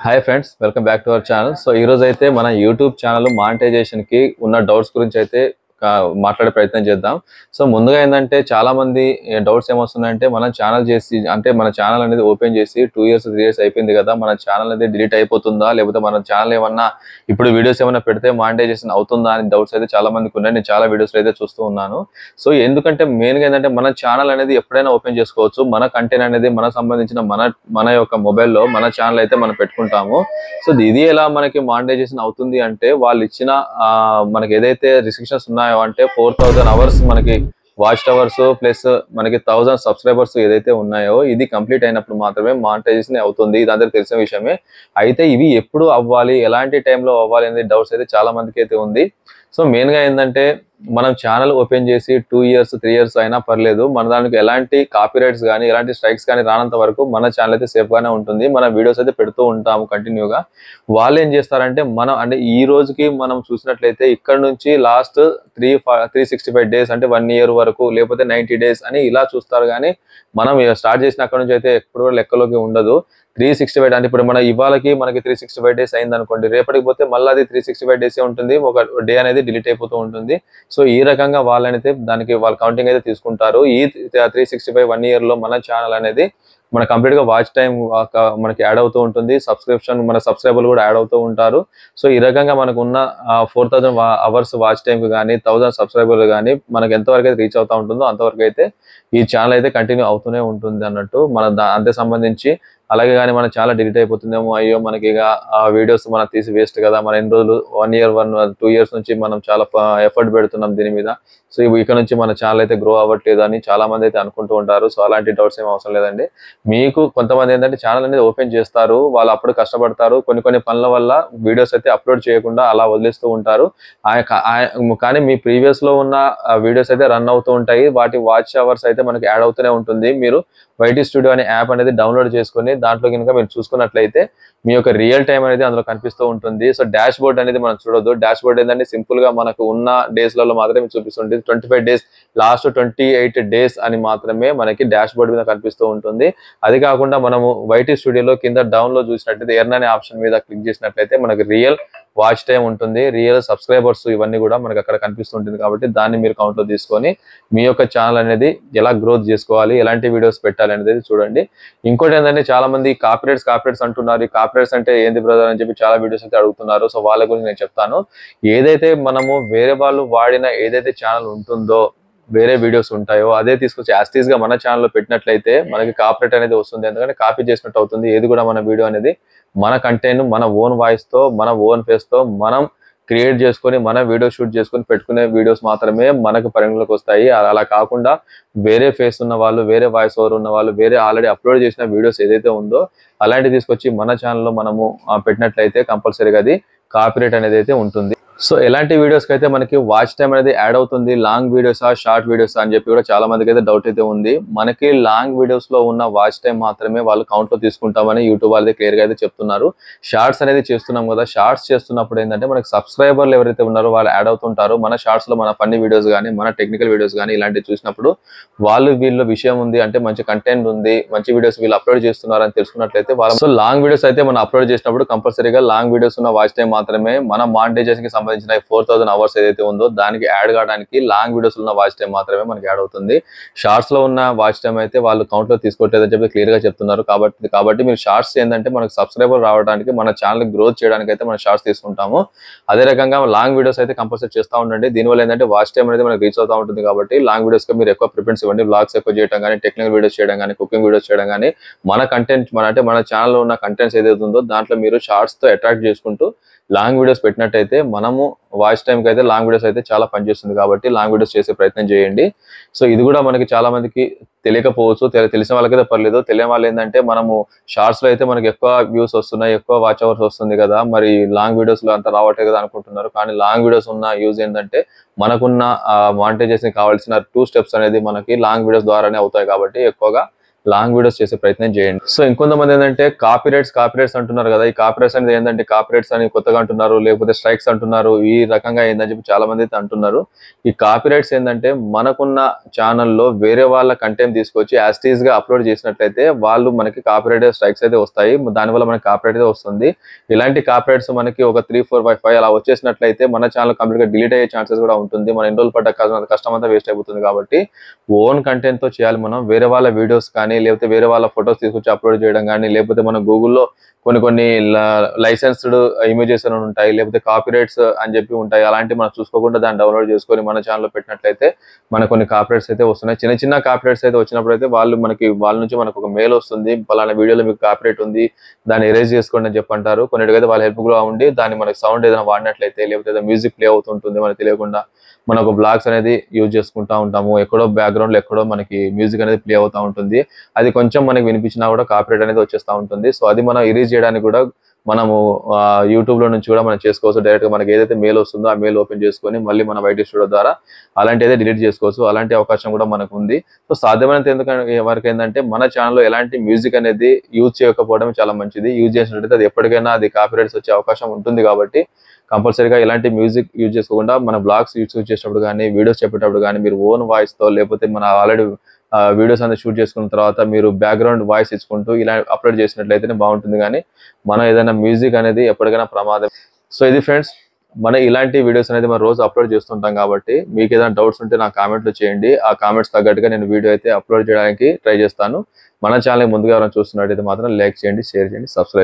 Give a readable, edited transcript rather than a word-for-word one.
Hi friends, welcome back to our channel. So ఈ రోజు అయితే మన యూట్యూబ్ ఛానల్ మానిటైజేషన్ కి ఉన్న డౌట్స్ గురించి అయితే మాట్లాడే ప్రయత్నం చేద్దాం. సో ముందుగా ఏంటంటే చాలా మంది డౌట్స్ ఏమొస్తున్నాయంటే మన ఛానల్ చేసి అంటే మన ఛానల్ అనేది ఓపెన్ చేసి 2 ఇయర్స్ 3 ఇయర్స్ అయిపోయింది కదా, మన ఛానల్ అనేది డిలీట్ అయిపోతుందా, లేకపోతే మన ఛానల్ ఏమన్నా ఇప్పుడు వీడియోస్ ఏమైనా పెడితే మానిటైజేషన్ అవుతుందా అని డౌట్స్ అయితే చాలా మందికి ఉన్నాయి. నేను చాలా వీడియోస్ అయితే చూస్తూ ఉన్నాను. సో ఎందుకంటే మెయిన్ గా ఏంటంటే మన ఛానల్ అనేది ఎప్పుడైనా ఓపెన్ చేసుకోవచ్చు. మన కంటెంట్ అనేది మన సంబంధించిన మన యొక్క మొబైల్లో మన ఛానల్ అయితే మనం పెట్టుకుంటాము. సో ఇది ఎలా మనకి మానిటైజేషన్ అవుతుంది అంటే వాళ్ళు ఇచ్చిన మనకి ఏదైతే రిస్ట్రిక్షన్స్ ఉన్నాయో అంటే 4000 అవర్స్ మనకి వాచ్ అవర్స్ ప్లస్ మనకి 1000 సబ్స్క్రైబర్స్ ఏదైతే ఉన్నాయో ఇది కంప్లీట్ అయినప్పుడు మాత్రమే మానిటైజేషన్ అవుతుంది. ఇది అందరికి తెలిసిన విషయమే. అయితే ఇవి ఎప్పుడు అవ్వాలి, ఎలాంటి టైంలో అవ్వాలి అనేది డౌట్స్ అయితే చాలా మందికి అయితే ఉంది. సో మెయిన్ గా ఏంటంటే మనం ఛానల్ ఓపెన్ చేసి 2 ఇయర్స్ 3 ఇయర్స్ అయినా పర్లేదు, మన దానికి ఎలాంటి కాపీరైట్స్ కానీ ఎలాంటి స్ట్రైక్స్ కానీ రానంత వరకు మన ఛానల్ అయితే సేఫ్ గానే ఉంటుంది. మన వీడియోస్ అయితే పెడుతూ ఉంటాము కంటిన్యూగా. వాళ్ళు ఏం చేస్తారంటే మనం అంటే ఈ రోజుకి మనం చూసినట్లయితే ఇక్కడ నుంచి లాస్ట్ 365 డేస్ అంటే 1 ఇయర్ వరకు లేకపోతే 90 డేస్ అని ఇలా చూస్తారు. కానీ మనం స్టార్ట్ చేసిన అక్కడ నుంచి అయితే ఎప్పుడు కూడా లెక్కలోకి ఉండదు. 365 అంటే ఇప్పుడు మన ఇవాళకి మనకి 365 డేస్ అయింది అనుకోండి, రేపటికి పోతే మళ్ళీ అది 365 డేసే ఉంటుంది. ఒక డే అనేది డిలీట్ అయిపోతూ ఉంటుంది. సో ఈ రకంగా వాళ్ళనైతే దానికి వాళ్ళ కౌంటింగ్ అయితే తీసుకుంటారు. ఈ 365 1 ఇయర్ లో మన ఛానల్ అనేది మన కంప్లీట్ గా వాచ్ టైం మనకి యాడ్ అవుతూ ఉంటుంది. సబ్స్క్రిప్షన్ మన సబ్స్క్రైబర్లు కూడా యాడ్ అవుతూ ఉంటారు. సో ఈ రకంగా మనకు ఉన్న 4000 అవర్స్ వాచ్ టైం కి కానీ 1000 సబ్స్క్రైబర్లు కానీ మనకి ఎంతవరకు అయితే రీచ్ అవుతా ఉంటుందో అంతవరకు అయితే ఈ ఛానల్ అయితే కంటిన్యూ అవుతూనే ఉంటుంది అన్నట్టు. మన అంతే సంబంధించి అలాగే కానీ మన చాలా డిలీట్ అయిపోతుందేమో, అయ్యో మనకి ఇక ఆ వీడియోస్ మనం తీసి వేస్ట్ కదా, మన ఎన్ని రోజులు 1 ఇయర్ 2 ఇయర్స్ నుంచి మనం చాలా ఎఫర్ట్ పెడుతున్నాం దీని మీద, సో ఇక్కడ నుంచి మన ఛానల్ అయితే గ్రో అవ్వట్లేదు అని చాలా మంది అయితే అనుకుంటూ ఉంటారు. సో అలాంటి డౌట్స్ ఏం అవసరం లేదండి. మీకు కొంతమంది ఏంటంటే ఛానల్ అనేది ఓపెన్ చేస్తారు, వాళ్ళు అప్పుడు కష్టపడతారు, కొన్ని పనుల వల్ల వీడియోస్ అయితే అప్లోడ్ చేయకుండా అలా వదిలేస్తూ ఉంటారు. కానీ మీ ప్రీవియస్ లో ఉన్న వీడియోస్ అయితే రన్ అవుతూ ఉంటాయి. వాటి వాచ్ అవర్స్ అయితే మనకి యాడ్ అవుతూనే ఉంటుంది. మీరు వైటీ స్టూడియో అనే యాప్ అనేది డౌన్లోడ్ చేసుకుని దాంట్లో కనుక మీరు చూసుకున్నట్లయితే మీ యొక్క రియల్ టైం అనేది అందులో కనిపిస్తూ ఉంటుంది. సో డాష్ బోర్డ్ అనేది మనం చూడొద్దు. డాష్ బోర్డ్ ఏంటంటే సింపుల్ గా మనకు ఉన్న డేస్ లలో మాత్రమే చూపిస్తుంటుంది. 25 డేస్ లాస్ట్ 28 డేస్ అని మాత్రమే మనకి డాష్ బోర్డ్ మీద కనిపిస్తూ ఉంటుంది. అది కాకుండా మనము వైటీ స్టూడియోలో కింద డౌన్ లో చూసినట్లయితే ఎర్న్ అనే ఆప్షన్ మీద క్లిక్ చేసినట్లయితే మనకి రియల్ వాచ్ టైం ఉంటుంది, రియల్ సబ్స్క్రైబర్స్ ఇవన్నీ కూడా మనకి అక్కడ కనిపిస్తుంటుంది. కాబట్టి దాన్ని మీరు కౌంట్ లో తీసుకొని మీ యొక్క ఛానల్ అనేది ఎలా గ్రోత్ చేసుకోవాలి, ఎలాంటి వీడియోస్ పెట్టాలి అనేది చూడండి. ఇంకోటి ఏంటంటే చాలా మంది కాపీరైట్స్ అంటున్నారు. ఈ కాపీరైట్స్ అంటే ఏంది బ్రదర్ అని చెప్పి చాలా వీడియోస్ అయితే అడుగుతున్నారు. సో వాళ్ళ గురించి నేను చెప్తాను. ఏదైతే మనము వేరే వాళ్ళు వాడిన ఏదైతే ఛానల్ ఉంటుందో, వేరే వీడియోస్ ఉంటాయో అదే తీసుకొచ్చి యాస్టీస్ గా మన ఛానల్లో పెట్టినట్లయితే మనకి కాపీరైట్ అనేది వస్తుంది. ఎందుకంటే కాపీ చేసినట్టు అవుతుంది. ఏది కూడా మన వీడియో అనేది మన కంటెంట్ మన ఓన్ వాయిస్ తో మన ఓన్ ఫేస్ తో మనం క్రియేట్ చేసుకొని మన వీడియో షూట్ చేసుకొని పెట్టుకునే వీడియోస్ మాత్రమే మనకు పరిగణలోకి వస్తాయి. అలా కాకుండా వేరే ఫేస్ ఉన్న వాళ్ళు, వేరే వాయిస్ ఓవర్ ఉన్న వాళ్ళు, వేరే ఆల్రెడీ అప్లోడ్ చేసిన వీడియోస్ ఏదైతే ఉందో అలాంటివి తీసుకొచ్చి మన ఛానల్లో మనము పెట్టినట్లయితే కంపల్సరీగా అది కాపీరైట్ అనేది అయితే ఉంటుంది. సో ఎలాంటి వీడియోస్కి అయితే మనకి వాచ్ టైం అనేది యాడ్ అవుతుంది, లాంగ్ వీడియోసా షార్ట్ వీడియోసా అని చెప్పి కూడా చాలా మందికి అయితే డౌట్ అయితే ఉంది. మనకి లాంగ్ వీడియోస్ లో ఉన్న వాచ్ టైం మాత్రమే వాళ్ళు కౌంట్ లో తీసుకుంటామని యూట్యూబ్ వాళ్ళది క్లియర్ గా అయితే చెప్తున్నారు. షార్ట్స్ అనేది చేస్తున్నాం కదా, షార్ట్స్ చేస్తున్నప్పుడు ఏంటంటే మనకి సబ్స్క్రైబర్లు ఎవరైతే ఉన్నారో వాళ్ళు యాడ్ అవుతుంటారు. మన షార్ట్స్ లో మన ఫన్నీ వీడియోస్ కానీ మన టెక్నికల్ వీడియోస్ కానీ ఇలాంటివి చూసినప్పుడు వీళ్ళ విషయం ఉంది అంటే మంచి కంటెంట్ ఉంది, మంచి వీడియోస్ వీళ్ళు అప్లోడ్ చేస్తున్నారు అని తెలుసుకున్నట్లయితే వాళ్ళు సో లాంగ్ వీడియోస్ అయితే మనం అప్లోడ్ చేసినప్పుడు కంపల్సరీగా లాంగ్ వీడియోస్ ఉన్న వాచ్ టైం మాత్రమే మన మానిటైజేషన్ కి సంబంధించిన 4000 అవర్స్ ఏదైతే ఉందో దానికి యాడ్ కావడానికి లాంగ్ వీడియోస్ ఉన్న వాచ్ టైం మాత్రమే మనకి యాడ్ అవుతుంది. షార్ట్స్ లో ఉన్న వాచ్ టైం అయితే వాళ్ళు కౌంట్ లో తీసుకోవట్లేదని చెప్పి క్లియర్ గా చెప్తున్నారు. కాబట్టి మీరు షార్ట్స్ ఏంటంటే మనకు సబ్స్క్రైబర్ రావడానికి మన ఛానల్ గ్రోత్ చేయడానికి అయితే మనం షార్ట్స్ తీసుకుంటాము. అదే రకంగా లాంగ్ వీడియోస్ అయితే కంపల్సరీ చేస్తూ ఉండండి. దీనివల్ల ఏంటంటే వాచ్ టైం అనేది మనకి రీచ్ అవుతూ ఉంటుంది. కాబట్టి లాంగ్ వీడియోస్ కి మీరు ఎక్కువ ప్రిఫరెన్స్ ఇవ్వండి. బ్లాగ్స్ ఎక్కువ చేయడం కానీ, టెక్నికల్ వీడియోస్ చేయడం కానీ, కుకింగ్ వీడియోస్ చేయడం కానీ, మన కంటెంట్ మన ఛానల్లో ఉన్న కంటెంట్స్ ఏదైతే ఉందో దాంట్లో మీరు షార్ట్స్ తో అట్రాక్ట్ చేసుకుంటూ లాంగ్ వీడియోస్ పెట్టినట్టయితే మనము వాచ్ టైంకి అయితే లాంగ్ వీడియోస్ అయితే చాలా పనిచేస్తుంది. కాబట్టి లాంగ్ వీడియోస్ చేసే ప్రయత్నం చేయండి. సో ఇది కూడా మనకి చాలా మందికి తెలియకపోవచ్చు, తెలిసిన వాళ్ళకైతే పర్లేదు. తెలియని వాళ్ళు ఏంటంటే మనము షార్ట్స్ లో అయితే మనకి ఎక్కువ వ్యూస్ వస్తున్నాయి, ఎక్కువ వాచ్ అవర్స్ వస్తుంది కదా, మరి లాంగ్ వీడియోస్ లో అంత రావట్లేదు కదా అనుకుంటున్నారు. కానీ లాంగ్ వీడియోస్ ఉన్న యూజ్ ఏంటంటే మనకున్న మానిటైజేషన్ కావాల్సిన 2 స్టెప్స్ అనేది మనకి లాంగ్ వీడియోస్ ద్వారానే అవుతాయి. కాబట్టి ఎక్కువగా లాంగ్ వీడియోస్ చేసే ప్రయత్నం చేయండి. సో ఇంకొంతమంది ఏంటంటే కాపీరైట్స్ అంటున్నారు కదా. ఈ కాపీరైట్స్ అనేది ఏంటంటే కాపీరైట్స్ అని కొత్తగా అంటున్నారు, లేకపోతే స్ట్రైక్స్ అంటున్నారు, ఈ రకంగా ఏందని చెప్పి చాలా మంది అయితే అంటున్నారు. ఈ కాపీరైట్స్ ఏంటంటే మనకున్న ఛానల్లో వేరే వాళ్ళ కంటెంట్ తీసుకొచ్చి యాస్టీజ్ గా అప్లోడ్ చేసినట్లయితే వాళ్ళు మనకి కాపీరైట్ స్ట్రైక్స్ అయితే వస్తాయి. దానివల్ల మనకి కాపీరైట్ అయితే వస్తుంది. ఇలాంటి కాపీరైట్స్ మనకి ఒక 3, 4, 5 అలా వచ్చేసినట్లయితే మన ఛానల్ కంప్లీట్ గా డిలీట్ అయ్యే ఛాన్సెస్ కూడా ఉంటుంది. మన ఎన్ని రోజులు పడ్డ కష్టం అంతా వేస్ట్ అయిపోతుంది. కాబట్టి ఓన్ కంటెంట్ తో చేయాలి. మనం వేరే వాళ్ళ వీడియోస్ కానీ, లేకపోతే వేరే వాళ్ళ ఫొటోస్ తీసుకొచ్చి అప్లోడ్ చేయడం కానీ, లేకపోతే మన గూగుల్లో కొన్ని లైసెన్స్డ్ ఇమేజెస్ అని ఉంటాయి, లేకపోతే కాపీరైట్స్ అని చెప్పి ఉంటాయి. అలాంటివి మనం చూసుకోకుండా దాన్ని డౌన్లోడ్ చేసుకొని మన ఛానల్లో పెట్టినట్లయితే మనకు కొన్ని కాపీరైట్స్ అయితే వస్తున్నాయి. చిన్న కాపీరైట్స్ అయితే వచ్చినప్పుడు అయితే వాళ్ళ నుంచి మనకు ఒక మెయిల్ వస్తుంది, పలానా వీడియోలో మీకు కాపీరైట్ ఉంది, దాన్ని ఎరేజ్ చేసుకోండి అని చెప్పంటారు. కొన్నిటికైతే వాళ్ళ హెల్ప్ కూడా ఉండి దాన్ని మనకి సౌండ్ ఏదైనా వాడినట్లయితే, లేకపోతే మ్యూజిక్ ప్లే అవుతుంటుంది మనకు తెలియకుండా, మనకు బ్లాగ్స్ అనేది యూజ్ చేసుకుంటా ఉంటాము. ఎక్కడో బ్యాక్గ్రౌండ్ లో ఎక్కడో మనకి మ్యూజిక్ అనేది ప్లే అవుతా ఉంటుంది. అది కొంచెం మనకి వినిపించినా కూడా కాపీరైట్ అనేది వచ్చేస్తూ ఉంటుంది. సో అది మనం ఎరేజ్ చేయడానికి కూడా మనము యూట్యూబ్ లో నుంచి కూడా మనం చేసుకోవచ్చు. డైరెక్ట్ గా మనకి ఏదైతే మెయిల్ వస్తుందో ఆ మెయిల్ ఓపెన్ చేసుకొని మళ్ళీ మన వైటీ స్టూడియో ద్వారా అలాంటి అయితే డిలీట్ చేసుకోవచ్చు. అలాంటి అవకాశం కూడా మనకు ఉంది. సో సాధ్యమైనంత వరకు ఏంటంటే మన ఛానల్లో ఎలాంటి మ్యూజిక్ అనేది యూజ్ చేయకపోవడం చాలా మంచిది. యూజ్ చేసినట్లయితే అది ఎప్పటికైనా అది కాపీరైట్స్ వచ్చే అవకాశం ఉంటుంది. కాబట్టి కంపల్సరీగా ఇలాంటి మ్యూజిక్ యూజ్ చేసుకోకుండా మన బ్లాగ్స్ యూజ్ చేసేటప్పుడు కానీ, వీడియోస్ చెప్పేటప్పుడు కానీ మీరు ఓన్ వాయిస్ తో, లేకపోతే మన ఆల్రెడీ వీడియోస్ అనేది షూట్ చేసుకున్న తర్వాత మీరు బ్యాక్గ్రౌండ్ వాయిస్ ఇచ్చుకుంటూ ఇలా అప్లోడ్ చేసినట్లయితేనే బాగుంటుంది. కానీ మనం ఏదైనా మ్యూజిక్ అనేది ఎప్పటికైనా ప్రమాదం. సో ఇది ఫ్రెండ్స్, మన ఇలాంటి వీడియోస్ అనేది మనం రోజు అప్లోడ్ చేస్తుంటాం. కాబట్టి మీకు ఏదైనా డౌట్స్ ఉంటే నా కామెంట్లో చేయండి. ఆ కామెంట్స్ తగ్గట్టుగా నేను వీడియో అయితే అప్లోడ్ చేయడానికి ట్రై చేస్తాను. మన ఛానల్ ముందుగా ఎవరైనా చూస్తున్నట్టయితే మాత్రం లైక్ చేయండి, షేర్ చేయండి, సబ్స్క్రైబ్